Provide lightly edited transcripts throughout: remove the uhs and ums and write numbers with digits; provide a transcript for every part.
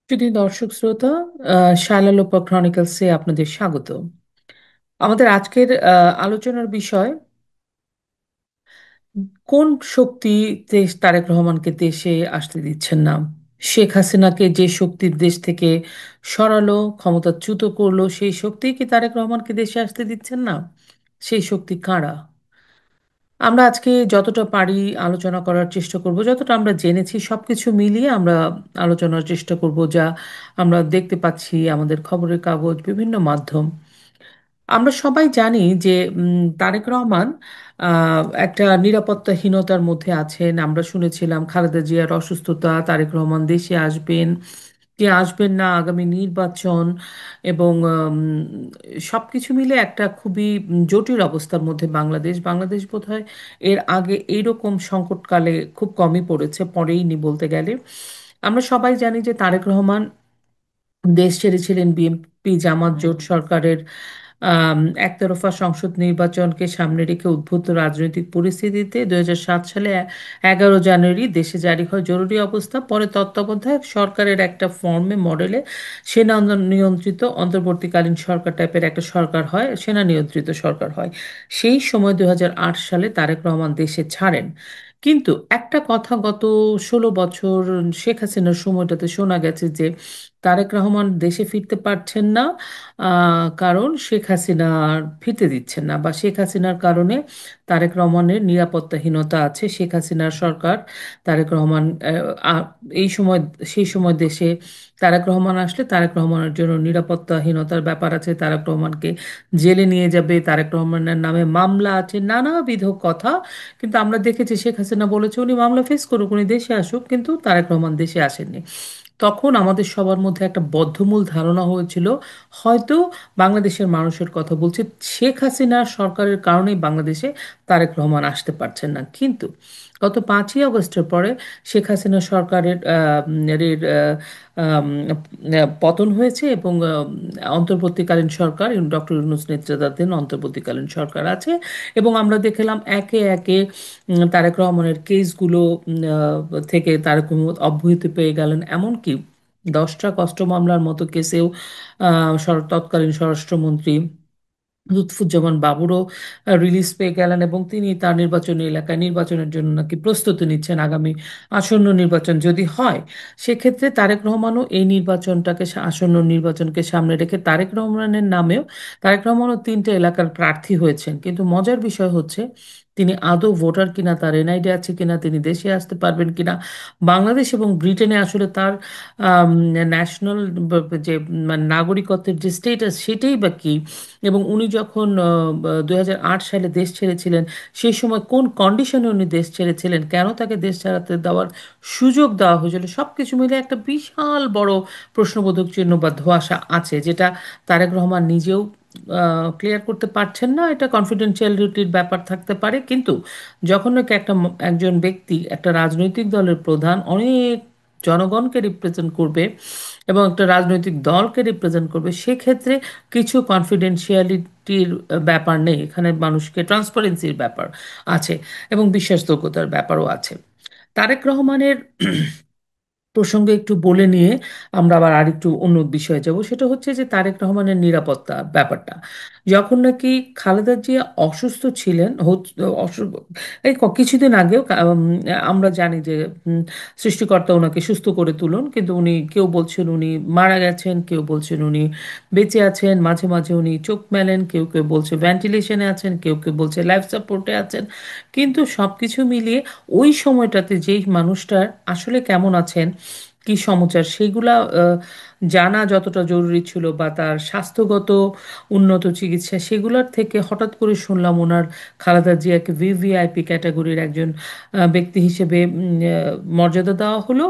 যদি দর্শক শ্রোতা শালালোপা ক্রনিকলসে আপনাদের স্বাগত। আমাদের আজকের আলোচনার বিষয় কোন শক্তি তারেক রহমানকে দেশে আসতে দিচ্ছেন না। শেখ হাসিনাকে যে শক্তির দেশ থেকে সরালো, ক্ষমতাচ্যুত করলো, সেই শক্তি কি তারেক রহমানকে দেশে আসতে দিচ্ছেন না? সেই শক্তি কারা? আমরা আজকে যতটা পারি আলোচনা করার চেষ্টা করব, যতটা আমরা জেনেছি সবকিছু মিলিয়ে আমরা আলোচনার চেষ্টা করব, যা আমরা দেখতে পাচ্ছি আমাদের খবরের কাগজ, বিভিন্ন মাধ্যম। আমরা সবাই জানি যে তারেক রহমান একটা নিরাপত্তাহীনতার মধ্যে আছেন। আমরা শুনেছিলাম খালেদা জিয়ার অসুস্থতা, তারেক রহমান দেশে আসবেন কি আসবেন না, আগামী নির্বাচন এবং সবকিছু মিলে একটা খুবই জটিল অবস্থার মধ্যে বাংলাদেশ। বাংলাদেশ বোধহয় এর আগে এইরকম সংকটকালে খুব কমই পড়েছে, পড়েইনি বলতে গেলে। আমরা সবাই জানি যে তারেক রহমান দেশ ছেড়েছিলেন বিএনপি জামাত জোট সরকারের একতরফা সংসদ নির্বাচনকে সামনে রেখে উদ্ভূত রাজনৈতিক পরিস্থিতিতে 2007 সালে 11 জানুয়ারি দেশে জারি হয় জরুরি অবস্থা। পরে তত্ত্বাবধায়ক সরকারের একটা ফর্মে মডেলে সেনা নিয়ন্ত্রিত অন্তর্বর্তীকালীন সরকার টাইপের একটা সরকার হয়, সেনা নিয়ন্ত্রিত সরকার হয়। সেই সময় 2008 সালে তারেক রহমান দেশে ছাড়েন। কিন্তু একটা কথা গত 16 বছর শেখ হাসিনার সময়টাতে শোনা গেছে যে তারেক রহমান দেশে ফিরতে পারছেন না, কারণ শেখ হাসিনা ফিরতে দিচ্ছেন না, বা শেখ হাসিনার কারণে তারেক রহমানের নিরাপত্তাহীনতা আছে। শেখ হাসিনার সরকার তারেক রহমান এই সময়, সেই সময় দেশে তারেক রহমান আসলে তারেক রহমানের জন্য নিরাপত্তাহীনতার ব্যাপার আছে, তারেক রহমানকে জেলে নিয়ে যাবে, তারেক রহমানের নামে মামলা আছে, নানাবিধ কথা। কিন্তু আমরা দেখেছি শেখ হাসিনা বলেছে উনি মামলা ফেস করুক, উনি দেশে আসুক, কিন্তু তারেক রহমান দেশে আসেননি। তখন আমাদের সবার মধ্যে একটা বদ্ধমূল ধারণা হয়েছিল হয়তো বাংলাদেশের মানুষের কথা বলছে, শেখ হাসিনার সরকারের কারণেই বাংলাদেশে তারেক রহমান আসতে পারছেন না। কিন্তু গত 5ই আগস্টের পরে শেখ হাসিনা সরকারের পতন হয়েছে এবং অন্তর্বর্তীকালীন সরকার ডক্টর ইউনূস নেতৃত্বাধীন অন্তর্বর্তীকালীন সরকার আছে। এবং আমরা দেখলাম একে একে তারেক রহমানের কেসগুলো থেকে তারেক রহমান অব্যাহতি পেয়ে গেলেন। এমনকি 10টা কষ্ট মামলার মতো কেসেও তৎকালীন স্বরাষ্ট্রমন্ত্রী লুৎফুজ্জামান বাবুরও রিলিজ পেয়ে গেলেন, এবং তিনি তার নির্বাচনী এলাকায় নির্বাচনের জন্য নাকি প্রস্তুতি নিচ্ছেন। আগামী আসন্ন নির্বাচন যদি হয়, সেক্ষেত্রে তারেক রহমানও এই নির্বাচনটাকে আসন্ন নির্বাচনকে সামনে রেখে তারেক রহমানও 3টে এলাকার প্রার্থী হয়েছেন। কিন্তু মজার বিষয় হচ্ছে তিনি আদৌ ভোটার কিনা, তার এনআইডি আছে কিনা, তিনি দেশে আসতে পারবেন কিনা, বাংলাদেশ এবং ব্রিটেনে আসলে তার ন্যাশনাল যে মানে নাগরিকত্বের যে স্টেটাস সেটাই বা কি, এবং উনি যখন 2008 সালে দেশ ছেড়েছিলেন সেই সময় কোন কন্ডিশনে উনি দেশ ছেড়েছিলেন, কেন তাকে দেশ ছাড়াতে দেওয়ার সুযোগ দেওয়া হয়েছিল, সব কিছু মিলে একটা বিশাল বড় প্রশ্নবোধক চিহ্ন বা ধোঁয়াশা আছে, যেটা তারেক রহমান নিজেও ক্লিয়ার করতে পারছেন না। এটা কনফিডেন্সিয়ালিটির ব্যাপার থাকতে পারে, কিন্তু যখন নাকি একজন ব্যক্তি একটা রাজনৈতিক দলের প্রধান অনেক জনগণকে রিপ্রেজেন্ট করবে এবং একটা রাজনৈতিক দলকে রিপ্রেজেন্ট করবে, সেক্ষেত্রে কিছু কনফিডেন্সিয়ালিটির ব্যাপার নেই, এখানে মানুষকে ট্রান্সপারেন্সির ব্যাপার আছে এবং বিশ্বাসযোগ্যতার ব্যাপারও আছে। তারেক রহমানের প্রসঙ্গে একটু বলে নিয়ে আমরা আবার আরেকটু অন্য বিষয়ে যাব, সেটা হচ্ছে যে তারেক রহমানের নিরাপত্তা ব্যাপারটা। যখন নাকি খালেদা জিয়া অসুস্থ ছিলেন, এই কিছুদিন আগেও আমরা জানি যে সৃষ্টিকর্তা ওনাকে সুস্থ করে তুলুন, কিন্তু উনি কেউ বলছেন উনি মারা গেছেন, কেউ বলছেন উনি বেঁচে আছেন, মাঝে মাঝে উনি চোখ মেলেন, কেউ কেউ বলছে ভেন্টিলেশনে আছেন, কেউ কেউ বলছে লাইফ সাপোর্টে আছেন। কিন্তু সব কিছু মিলিয়ে ওই সময়টাতে যেই মানুষটার আসলে কেমন আছেন, কি সমাচার, সেইগুলা জানা যতটা জরুরি ছিল, বা তার স্বাস্থ্যগত উন্নত চিকিৎসা সেগুলোর থেকে হঠাৎ করে শুনলাম ওনার খালেদা জিয়াকে ভিভিআইপি ক্যাটাগরির একজন ব্যক্তি হিসেবে মর্যাদা দেওয়া হলো।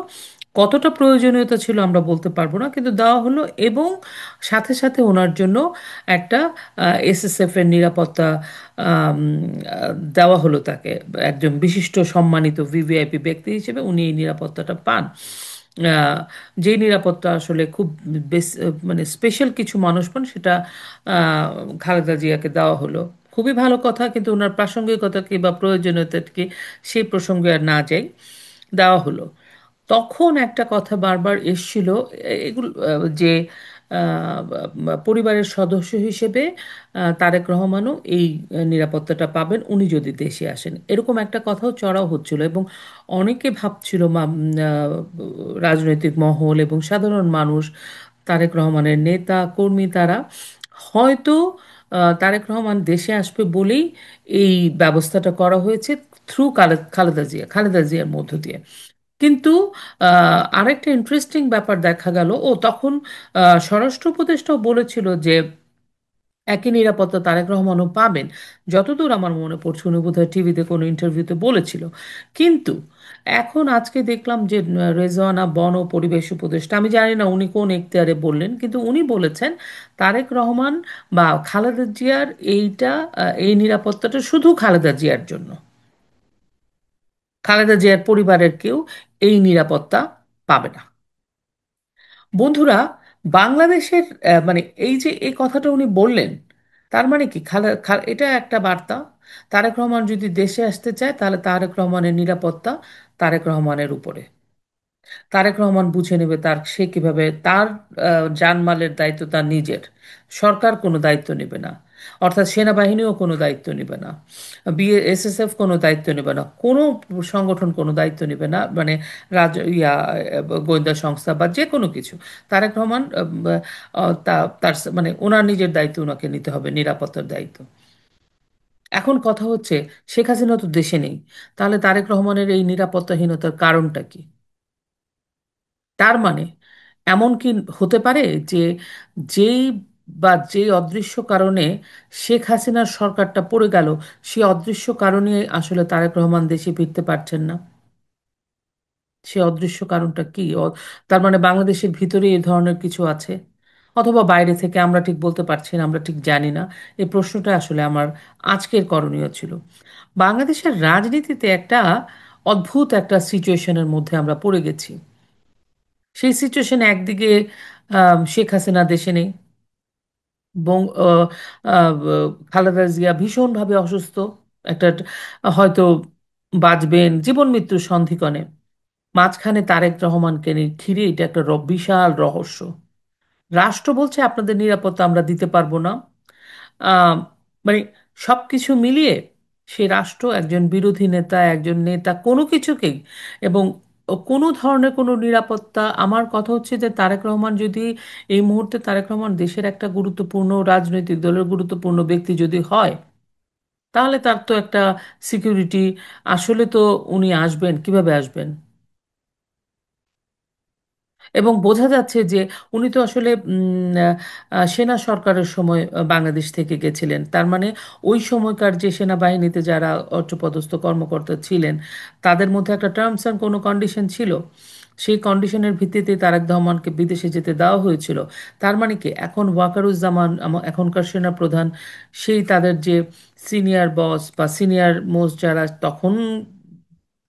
কতটা প্রয়োজনীয়তা ছিল আমরা বলতে পারবো না, কিন্তু দেওয়া হলো। এবং সাথে সাথে ওনার জন্য একটা এসএসএফ এর নিরাপত্তা দেওয়া হলো তাকে, একজন বিশিষ্ট সম্মানিত ভিভিআইপি ব্যক্তি হিসেবে উনি এই নিরাপত্তাটা পান। আহ, যেই নিরাপত্তা আসলে খুব মানে স্পেশাল কিছু মানুষ পান, সেটা আহ, খালেদা জিয়াকে দেওয়া হলো। খুবই ভালো কথা, কিন্তু ওনার প্রাসঙ্গিকতা কি বা প্রয়োজনীয়তা কি, সেই প্রসঙ্গে আর না যাই, দেওয়া হলো। তখন একটা কথা বারবার এসছিল, এগুলো যে পরিবারের সদস্য হিসেবে তারেক রহমানও এই নিরাপত্তাটা পাবেন উনি যদি দেশে আসেন, এরকম একটা কথাও চড়াও হচ্ছিল। এবং অনেকে ভাবছিল রাজনৈতিক মহল এবং সাধারণ মানুষ, তারেক রহমানের নেতা কর্মী, তারা হয়তো তারেক রহমান দেশে আসবে বলেই এই ব্যবস্থাটা করা হয়েছে, থ্রু খালেদা জিয়ার মধ্য দিয়ে। কিন্তু আরেকটা ইন্টারেস্টিং ব্যাপার দেখা গেল, ও তখন স্বরাষ্ট্র উপদেষ্টাও বলেছিল যে একই নিরাপত্তা তারেক রহমানও পাবেন, যতদূর আমার মনে পড়ছে উনি বোধহয় টিভিতে কোনো ইন্টারভিউতে বলেছিল। কিন্তু এখন আজকে দেখলাম যে রেজওয়ানা বন ও পরিবেশ উপদেষ্টা, আমি জানি না উনি কোন এখতিয়ারে বললেন, কিন্তু উনি বলেছেন তারেক রহমান বা খালেদা জিয়ার এই নিরাপত্তাটা শুধু খালেদা জিয়ার জন্য, খালেদা জিয়ার পরিবারের কেউ এই নিরাপত্তা পাবে না। বন্ধুরা, বাংলাদেশের মানে এই যে এই কথাটা উনি বললেন, তার মানে কি এটা একটা বার্তা, তারেক রহমান যদি দেশে আসতে চায় তাহলে তারেক রহমানের নিরাপত্তা তারেক রহমানের উপরে, তারেক রহমান বুঝে নেবে সে কিভাবে তার জানমালের দায়িত্ব তার নিজের, সরকার কোনো দায়িত্ব নেবে না, অর্থাৎ সেনাবাহিনীও কোনো দায়িত্ব নেবে না, বিএসএসএফ কোনো দায়িত্ব নেবে না, কোনো সংগঠন কোনো দায়িত্ব নেবে না, মানে গোয়েন্দা সংস্থা বা যে কোনো কিছু। তারেক রহমান তার মানে ওনার নিজের দায়িত্ব ওনাকে নিতে হবে, নিরাপত্তার দায়িত্ব। এখন কথা হচ্ছে, শেখ হাসিনা তো দেশে নেই, তাহলে তারেক রহমানের এই নিরাপত্তাহীনতার কারণটা কি? তার মানে এমন কি হতে পারে যে যেই যেই অদৃশ্য কারণে শেখ হাসিনার সরকারটা পড়ে গেল, সেই অদৃশ্য কারণে আসলে তারেক রহমান দেশে ফিরতে পারছেন না? সে অদৃশ্য কারণটা কি? তার মানে বাংলাদেশের ভিতরে এই ধরনের কিছু আছে, অথবা বাইরে থেকে আমরা ঠিক বলতে পারছি না, আমরা ঠিক জানি না। এই প্রশ্নটা আসলে আমার আজকের করণীয় ছিল। বাংলাদেশের রাজনীতিতে একটা অদ্ভুত একটা সিচুয়েশনের মধ্যে আমরা পড়ে গেছি। সেই সিচুয়েশনে একদিকে শেখ হাসিনা দেশে নেই, খালেদা জিয়া ভীষণভাবে অসুস্থ, একটা হয়তো বাঁচবেন জীবন মৃত্যুর সন্ধিক্ষণে, মাঝখানে তারেক রহমানকে ঘিরে এটা একটা বিশাল রহস্য। রাষ্ট্র বলছে আপনাদের নিরাপত্তা আমরা দিতে পারবো না। আহ, মানে সব কিছু মিলিয়ে সে রাষ্ট্র একজন বিরোধী নেতা, একজন নেতা কোনো কিছুকেই, এবং কোনো ধরনের কোনো নিরাপত্তা, আমার কথা হচ্ছে যে তারেক রহমান যদি এই মুহূর্তে, তারেক রহমান দেশের একটা গুরুত্বপূর্ণ রাজনৈতিক দলের গুরুত্বপূর্ণ ব্যক্তি যদি হয়, তাহলে তার তো একটা সিকিউরিটি, আসলে তো উনি আসবেন, কিভাবে আসবেন? এবং বোঝা যাচ্ছে যে উনি তো আসলে সেনা সরকারের সময় বাংলাদেশ থেকে গেছিলেন, তার মানে ওই সময়কার যে সেনাবাহিনীতে যারা উচ্চপদস্থ কর্মকর্তা ছিলেন, তাদের মধ্যে একটা টার্মস অ্যান্ড কোনো কন্ডিশন ছিল, সেই কন্ডিশনের ভিত্তিতে তারেক রহমানকে বিদেশে যেতে দেওয়া হয়েছিল। তার মানে কি এখন ওয়াকারুজ্জামান এখনকার সেনা প্রধান, সেই তাদের যে সিনিয়র বস বা সিনিয়র মোস্ট যারা তখন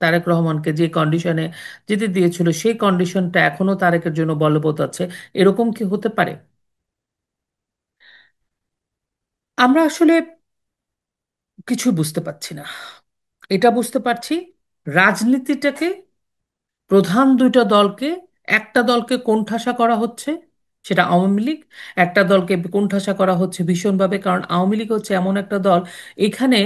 তারেক রহমানকে যে কন্ডিশনে যেতে দিয়েছিল, সেই কন্ডিশনটা এখনো তারেকের জন্য বলবৎ আছে, এরকম কি হতে পারে? আমরা আসলে কিছু বুঝতে পারছি না। এটা বুঝতে পারছি, রাজনীতিটাকে, প্রধান দুইটা দলকে, একটা দলকে কোণঠাসা করা হচ্ছে, সেটা আওয়ামী লীগ। একটা দলকে কোণঠাসা করা হচ্ছে ভীষণভাবে, কারণ আওয়ামী লীগ হচ্ছে এমন একটা দল, এখানে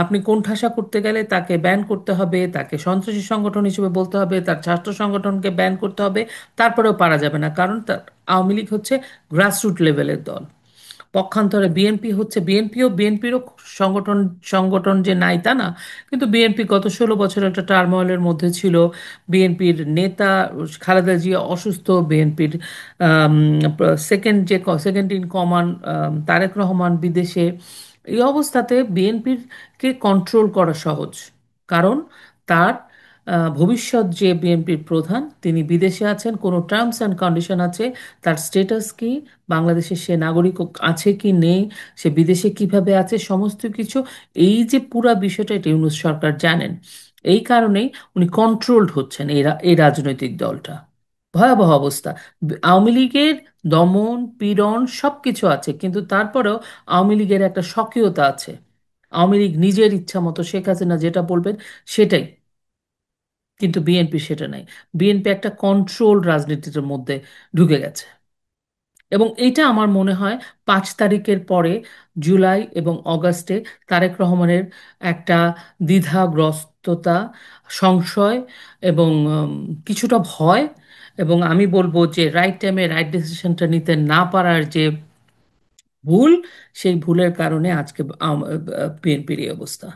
আপনি কোণঠাসা করতে গেলে তাকে ব্যান করতে হবে, তাকে সন্ত্রাসী সংগঠন হিসেবে বলতে হবে, তার ছাত্র সংগঠনকে ব্যান করতে হবে, তারপরেও পারা যাবে না, কারণ আওয়ামী লীগ হচ্ছে গ্রাসরুট লেভেলের দল। পক্ষান্তরে বিএনপি হচ্ছে, বিএনপিরও সংগঠন সংগঠন যে নাই তা না, কিন্তু বিএনপি গত 16 বছর একটা টার্মোইলের মধ্যে ছিল। বিএনপির নেতা খালেদা জিয়া অসুস্থ, বিএনপির second in command Tarique Rahman বিদেশে। এই অবস্থাতে বিএনপির কে কন্ট্রোল করা সহজ, কারণ তার ভবিষ্যৎ যে বিএনপির প্রধান তিনি বিদেশে আছেন, কোনো টার্মস অ্যান্ড কন্ডিশন আছে, তার স্টেটাস কি, বাংলাদেশের সে নাগরিক আছে কি নেই, সে বিদেশে কিভাবে আছে, সমস্ত কিছু, এই যে পুরা বিষয়টা, এটা ইউনূস সরকার জানেন। এই কারণেই উনি কন্ট্রোলড হচ্ছেন, এই রাজনৈতিক দলটা। ভয়াবহ অবস্থা। আওয়ামী লীগের দমন পীড়ন সব কিছু আছে, কিন্তু তারপরেও আওয়ামী লীগের একটা স্বকীয়তা আছে। আওয়ামী লীগ নিজের ইচ্ছা মতো শেখ হাসিনা যেটা বলবেন সেটাই। কিন্তু বিএনপি সেটা নাই। বিএনপি একটা কন্ট্রোল রাজনীতির মধ্যে ঢুকে গেছে। এবং এটা আমার মনে হয় 5 তারিখের পরে, জুলাই এবং অগাস্টে, তারেক রহমানের একটা দ্বিধাগ্রস্ততা, সংশয় এবং কিছুটা ভয়, এবং আমি বলবো যে রাইট টাইমে রাইট ডিসিশনটা নিতে না পারার যে ভুল, সেই ভুলের কারণে আজকে বিএনপির এই অবস্থা।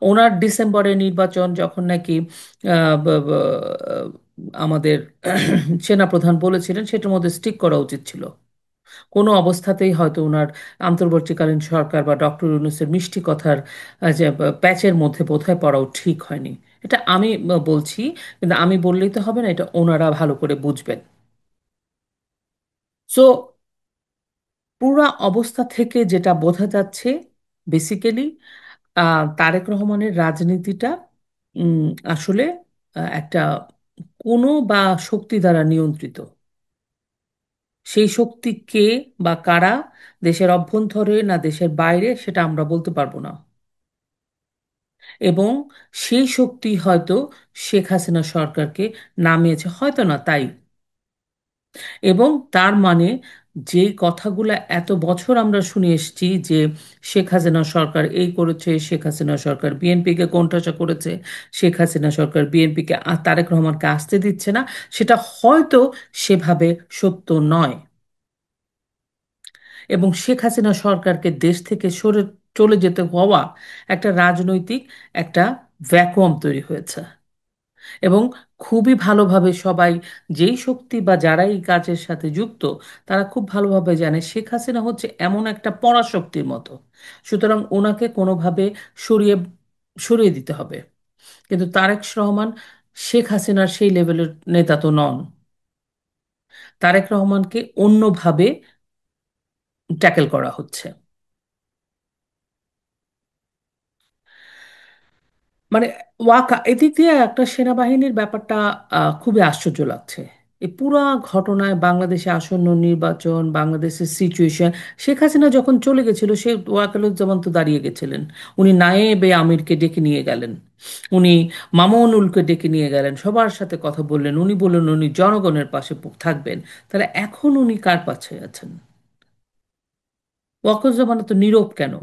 ওনার ডিসেম্বরে নির্বাচন যখন নাকি আমাদের সেনাপ্রধান বলেছিলেন, সেটার মধ্যে স্টিক করা উচিত ছিল। কোনো অবস্থাতেই হয়তো ওনার অন্তর্বর্তীকালীন সরকার বা ডক্টর ইউনূসের মিষ্টি কথার যে প্যাচের মধ্যে বোধহয় পড়াও ঠিক হয়নি। এটা আমি বলছি, কিন্তু আমি বললেই তো হবে না, এটা ওনারা ভালো করে বুঝবেন। সো পুরা অবস্থা থেকে যেটা বোঝা যাচ্ছে, বেসিক্যালি তারেক রহমানের রাজনীতিটা উম, আসলে একটা কোনো বা শক্তি দ্বারা নিয়ন্ত্রিত। সেই শক্তি কে বা কারা, দেশের অভ্যন্তরে না দেশের বাইরে, সেটা আমরা বলতে পারবো না। এবং সেই শক্তি হয়তো শেখ হাসিনা সরকারকে নামিয়েছে, হয়তো না তাই। এবং তার মানে যে কথাগুলো এত বছর আমরা শুনে এসেছি যে শেখ হাসিনা সরকার এই করেছে, শেখ হাসিনা সরকার বিএনপিকে কোণঠাসা করেছে, শেখ হাসিনা সরকার বিএনপিকে তারেক রহমানকে আসতে দিচ্ছে না, সেটা হয়তো সেভাবে সত্য নয়। এবং শেখ হাসিনা সরকারকে দেশ থেকে সরে চলে যেতে হওয়া একটা রাজনৈতিক একটা ভ্যাকুয়াম তৈরি হয়েছে। এবং খুবই ভালোভাবে সবাই, যেই শক্তি বা যারা এই কাজের সাথে যুক্ত, তারা খুব ভালোভাবে জানে শেখ হাসিনা হচ্ছে এমন একটা পরাশক্তির মতো। সুতরাং ওনাকে কোনোভাবে সরিয়ে সরিয়ে দিতে হবে। কিন্তু তারেক রহমান শেখ হাসিনার সেই লেভেলের নেতা তো নন। তারেক রহমানকে অন্যভাবে ট্যাকেল করা হচ্ছে। মানে ওয়াকা এদিক দিয়ে একটা সেনাবাহিনীর ব্যাপারটা খুবই আশ্চর্য লাগছে। এই পুরা ঘটনায় বাংলাদেশে আসন্ন নির্বাচন, বাংলাদেশের সিচুয়েশন, শেখ হাসিনা যখন চলে গেছিল, সে ওয়াকালুজ্জামান তো দাঁড়িয়ে গেছিলেন। উনি নায়েবে আমিরকে ডেকে নিয়ে গেলেন, উনি মামুনুলকে ডেকে নিয়ে গেলেন, সবার সাথে কথা বললেন, উনি বললেন উনি জনগণের পাশে থাকবেন। তাহলে এখন উনি কার পাশে আছেন? ওয়াকালুজ্জামান তো নীরব কেন?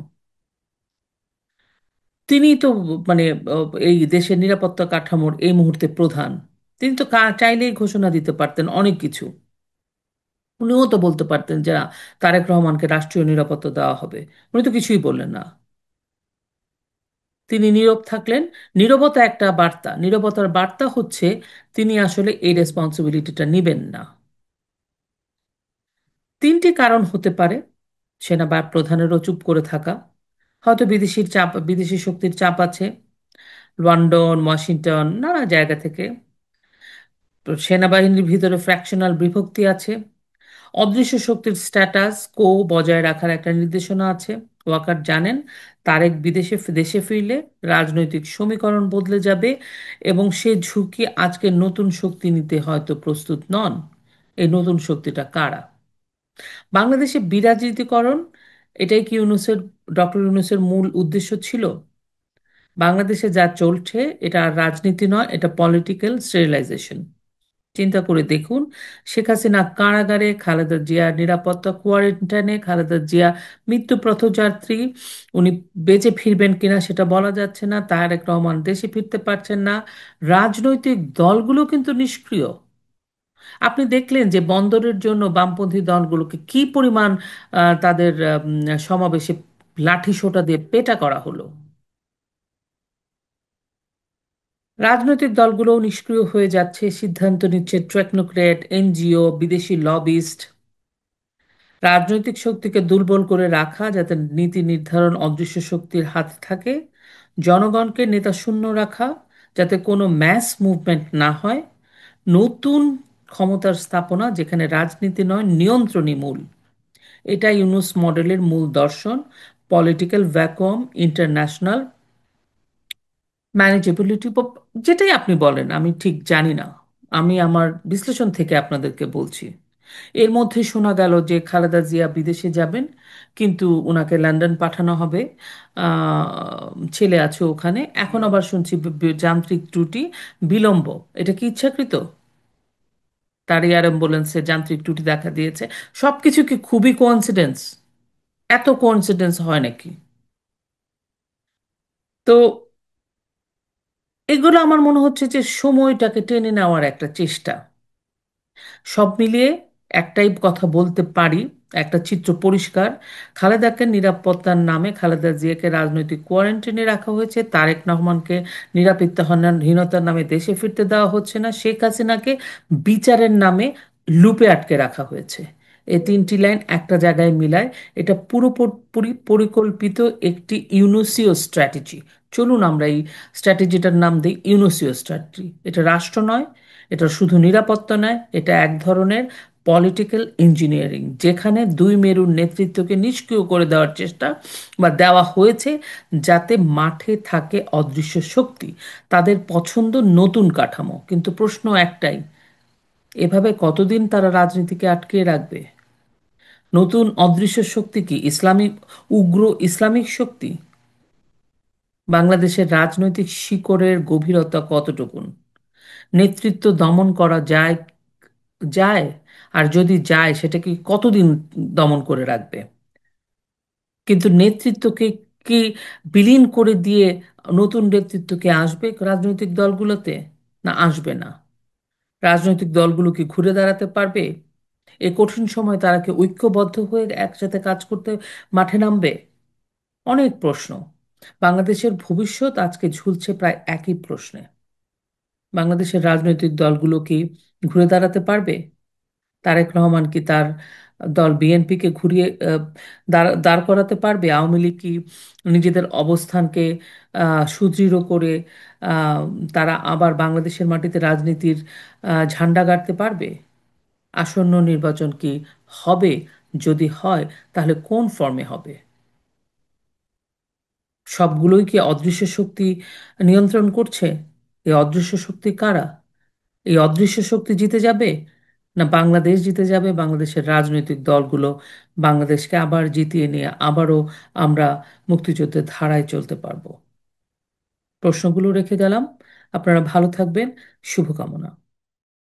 তিনি তো মানে এই দেশের নিরাপত্তা কাঠামোর এই মুহূর্তে প্রধান। তিনি তো চাইলেই ঘোষণা দিতে পারতেন অনেক কিছু। উনিও তো বলতে পারতেন যে না, তারেক রহমানকে রাষ্ট্রীয় নিরাপত্তা দেওয়া হবে। উনি তো কিছুই বললেন না। তিনি নীরব থাকলেন। নীরবতা একটা বার্তা, নীরবতার বার্তা হচ্ছে তিনি আসলে এই রেসপন্সিবিলিটিটা নেবেন না। 3টি কারণ হতে পারে সেনা বা প্রধানেরও চুপ করে থাকা। হয়তো বিদেশির চাপ, বিদেশি শক্তির চাপ আছে, লন্ডন, ওয়াশিংটন, নানা জায়গা থেকে। তো সেনাবাহিনীর ভিতরে ফ্র্যাকশনাল বিভক্তি আছে। অদৃশ্য শক্তির স্ট্যাটাস কো বজায় রাখার একটা নির্দেশনা আছে। ওয়াকার জানেন তারেক দেশে ফিরলে রাজনৈতিক সমীকরণ বদলে যাবে, এবং সে ঝুঁকি আজকে নতুন শক্তি নিতে হয়তো প্রস্তুত নন। এই নতুন শক্তিটা কারা? বাংলাদেশে বিরাজনীতিকরণ, এটাই কি ডক্টর ইউনূসের মূল উদ্দেশ্য ছিল? বাংলাদেশে যা চলছে এটা আর রাজনীতি নয়, এটা পলিটিক্যাল স্টেরিলাইজেশন। চিন্তা করে দেখুন, শেখ হাসিনা কারাগারে, খালেদা জিয়া নিরাপত্তা কোয়ারেন্টাইনে, খালেদা জিয়া মৃত্যু পথযাত্রী, উনি বেঁচে ফিরবেন কিনা সেটা বলা যাচ্ছে না, তারেক রহমান দেশে ফিরতে পারছেন না। রাজনৈতিক দলগুলো কিন্তু নিষ্ক্রিয়। আপনি দেখলেন যে বন্দরের জন্য বামপন্থী দলগুলোকে কি পরিমাণ তাদের সমাবেশে লাঠিসোঁটা দিয়ে পেটা করা হলো। রাজনৈতিক দলগুলোও নিষ্ক্রিয় হয়ে যাচ্ছে, সিদ্ধান্ত নিচ্ছে টেকনোক্র্যাট, এনজিও, বিদেশি লবিস্ট। রাজনৈতিক শক্তিকে দুর্বল করে রাখা, যাতে নীতি নির্ধারণ অদৃশ্য শক্তির হাতে থাকে। জনগণকে নেতা শূন্য রাখা, যাতে কোনো ম্যাস মুভমেন্ট না হয়। নতুন ক্ষমতার স্থাপনা, যেখানে রাজনীতি নয় নিয়ন্ত্রণই মূল। এটা ইউনুস মডেলের মূল দর্শন। পলিটিক্যাল ভ্যাকুয়াম, ইন্টারন্যাশনাল ম্যানেজেবিলিটি, যেটাই আপনি বলেন আমি ঠিক জানি না। আমি আমার বিশ্লেষণ থেকে আপনাদেরকে বলছি। এর মধ্যে শোনা গেল যে খালেদা জিয়া বিদেশে যাবেন, কিন্তু ওনাকে লন্ডন পাঠানো হবে। ছেলে আছে ওখানে। এখন আবার শুনছি যান্ত্রিক ত্রুটি, বিলম্ব। এটা কি ইচ্ছাকৃত? তার এয়ার অ্যাম্বুলেন্সে যান্ত্রিক ত্রুটি দেখা দিয়েছে। সবকিছু কি খুবই কোইন্সিডেন্স? এত কোইন্সিডেন্স হয় নাকি? তো এগুলো আমার মনে হচ্ছে যে সময়টাকে টেনে নেওয়ার একটা চেষ্টা। সব মিলিয়ে একটাই কথা বলতে পারি, একটা চিত্র পরিষ্কার। খালেদাকে নিরাপত্তার নামে খালেদা জিয়াকে রাজনৈতিক কোয়ারেন্টাইনে রাখা হয়েছে, তারেক রহমানকে নিরাপত্তাহীনতার নামে দেশে ফিরতে দেওয়া হচ্ছে না, শেখ হাসিনাকে বিচারের নামে লুপে আটকে রাখা হয়েছে। এই তিনটি লাইন একটা জায়গায় মিলায়। এটা পুরোপুরি পরিকল্পিত একটি ইউনুসীয় স্ট্র্যাটেজি। চলুন আমরা এই স্ট্র্যাটেজিটার নাম দিই ইউনুসীয় স্ট্র্যাটেজি। এটা রাষ্ট্র নয়, এটা শুধু নিরাপত্তা নয়, এটা এক ধরনের পলিটিক্যাল ইঞ্জিনিয়ারিং, যেখানে দুই মেরুর নেতৃত্বকে নিষ্ক্রিয় করে দেওয়ার চেষ্টা বা দেওয়া হয়েছে, যাতে মাঠে থাকে অদৃশ্য শক্তি, তাদের পছন্দ নতুন কাঠামো। কিন্তু প্রশ্ন একটাই, এভাবে কতদিন তারা রাজনীতিকে আটকিয়ে রাখবে? নতুন অদৃশ্য শক্তি কি ইসলামিক, উগ্র ইসলামিক শক্তি? বাংলাদেশের রাজনৈতিক শিকড়ের গভীরতা কতটুকুন? নেতৃত্ব দমন করা যায়? যায়? আর যদি যায়, সেটা কি কতদিন দমন করে রাখবে? কিন্তু নেতৃত্বকে কি বিলীন করে দিয়ে নতুন নেতৃত্ব কি আসবে রাজনৈতিক দলগুলোতে? না, আসবে না। রাজনৈতিক দলগুলো কি ঘুরে দাঁড়াতে পারবে? এ কঠিন সময় তারা কি ঐক্যবদ্ধ হয়ে একসাথে কাজ করতে মাঠে নামবে? অনেক প্রশ্ন। বাংলাদেশের ভবিষ্যৎ আজকে ঝুলছে প্রায় একই প্রশ্নে। বাংলাদেশের রাজনৈতিক দলগুলো কি ঘুরে দাঁড়াতে পারবে? তারেক রহমান কি তার দল বিএনপিকে ঘুরিয়ে দাঁড় দাঁড় করাতে পারবে? আওয়ামী লীগ কি নিজেদের অবস্থানকে সুদৃঢ় করে আহ, তারা আবার বাংলাদেশের মাটিতে রাজনীতির ঝান্ডা গাড়তে পারবে? আসন্ন নির্বাচন কি হবে? যদি হয়, তাহলে কোন ফর্মে হবে? সবগুলোই কি অদৃশ্য শক্তি নিয়ন্ত্রণ করছে? এই অদৃশ্য শক্তি কারা? এই অদৃশ্য শক্তি জিতে যাবে, না বাংলাদেশ জিতে যাবে? বাংলাদেশের রাজনৈতিক দলগুলো বাংলাদেশকে আবার জিতিয়ে নিয়ে আবারও আমরা মুক্তিযুদ্ধের ধারায় চলতে পারবো? প্রশ্নগুলো রেখে গেলাম। আপনারা ভালো থাকবেন। শুভকামনা।